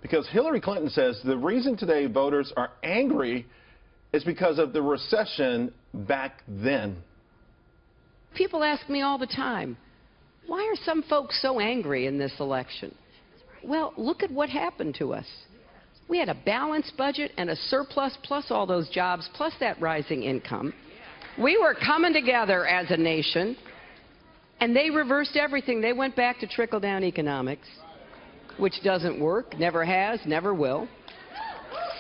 because Hillary Clinton says the reason today voters are angry is because of the recession back then. People ask me all the time, why are some folks so angry in this election? Well, look at what happened to us. We had a balanced budget and a surplus, plus all those jobs, plus that rising income. We were coming together as a nation, and they reversed everything. They went back to trickle-down economics, which doesn't work, never has, never will.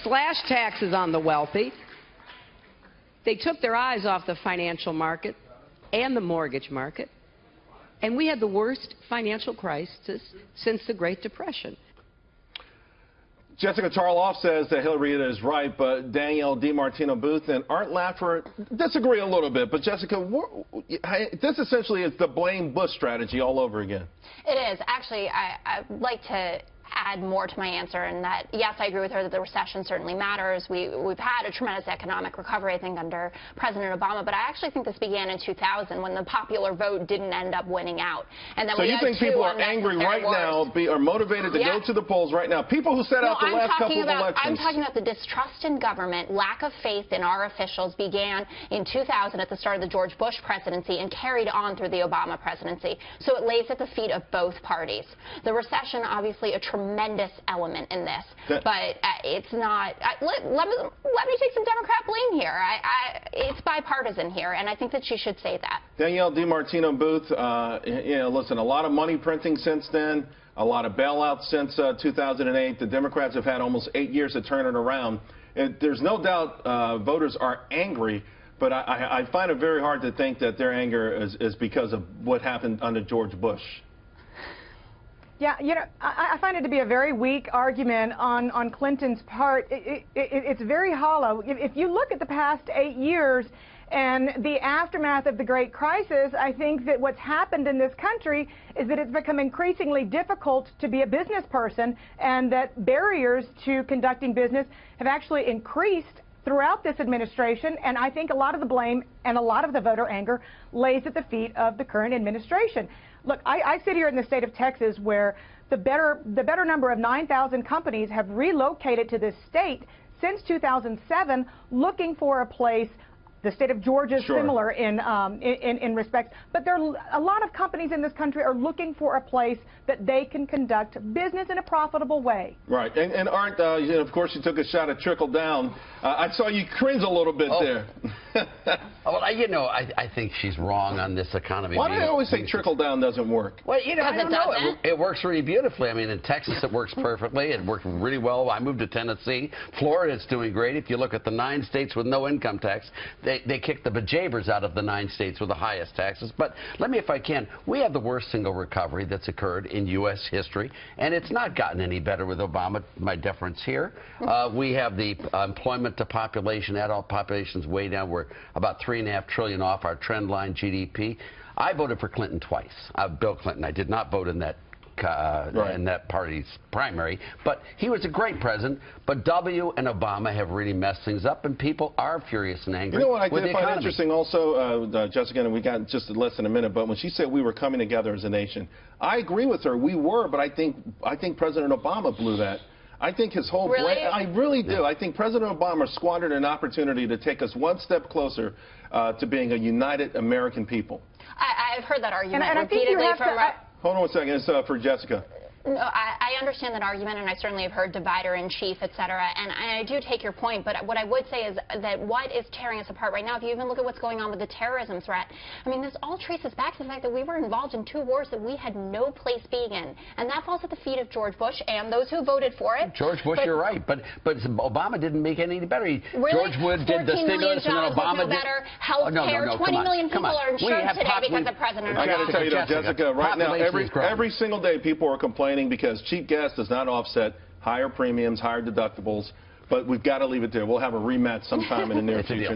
Slashed taxes on the wealthy. They took their eyes off the financial market and the mortgage market, and we had the worst financial crisis since the Great Depression. Jessica Charloff says that Hillary is right, but Danielle DiMartino Booth and Art Laffer disagree a little bit. But Jessica, this essentially is the blame Bush strategy all over again. It is. Actually, I'd like to add more to my answer in that, yes, I agree with her that the recession certainly matters. We've had a tremendous economic recovery, I think, under President Obama, but I actually think this began in 2000 when the popular vote didn't end up winning out. And then so you think people are angry right now, are motivated to go to the polls right now? People who sat out the last couple of elections. I'm talking about the distrust in government, lack of faith in our officials began in 2000 at the start of the George Bush presidency and carried on through the Obama presidency. So it lays at the feet of both parties. The recession, obviously, a tremendous element in this, but it's not. Let me take some Democrat blame here. It's bipartisan here, and I think that she should say that. Danielle DiMartino Booth, listen, a lot of money printing since then, a lot of bailouts since 2008. The Democrats have had almost 8 years to turn it around. There's no doubt voters are angry, but I find it very hard to think that their anger is because of what happened under George Bush. Yeah, I find it to be a very weak argument on Clinton's part. It's very hollow. If you look at the past 8 years and the aftermath of the Great Crisis, I think that what's happened in this country is that it's become increasingly difficult to be a business person, and that barriers to conducting business have actually increased throughout this administration, and I think a lot of the blame and a lot of the voter anger lays at the feet of the current administration. Look, I sit here in the state of Texas where the better number of 9,000 companies have relocated to this state since 2007 looking for a place. The state of Georgia is similar in respects, but there are a lot of companies in this country are looking for a place that they can conduct business in a profitable way. Right, and Art, of course, you took a shot at trickle down. I saw you cringe a little bit there. Well, I think she's wrong on this economy. Why do they always say trickle down doesn't work? Well, I don't know. It works really beautifully. I mean, in Texas, it works perfectly. It worked really well. I moved to Tennessee. Florida, it's doing great. If you look at the 9 states with no income tax, they kicked the bejabbers out of the 9 states with the highest taxes. But let me, if I can, we have the worst single recovery that's occurred in U.S. history, and it's not gotten any better with Obama. My deference here. We have the employment to population, adult population's way down. We're about $3.5 trillion off our trend line GDP. I voted for Clinton twice. Bill Clinton. I did not vote in that in that party's primary, but he was a great president. But W and Obama have really messed things up, and people are furious and angry. You know what I did find interesting also, Jessica, and we got just less than a minute, but when she said we were coming together as a nation, I agree with her. We were, but I think President Obama blew that. I think his whole I really do. I think President Obama squandered an opportunity to take us one step closer to being a united American people. I've heard that argument repeatedly from. Hold on one second. It's for Jessica. No, I understand that argument, and I certainly have heard divider-in-chief, et cetera, and I do take your point, but what I would say is that what is tearing us apart right now, if you even look at what's going on with the terrorism threat, I mean, this all traces back to the fact that we were involved in 2 wars that we had no place being in, and that falls at the feet of George Bush and those who voted for it. George Bush, you're right, but Obama didn't make it any better. Really? George Wood did the stimulus, and then Obama did better. Health care, 20 million people are insured today because of President Obama. I got to tell you, Jessica, right now, every single day people are complaining because cheap gas does not offset higher premiums, higher deductibles, but we've got to leave it there. We'll have a rematch sometime in the near future.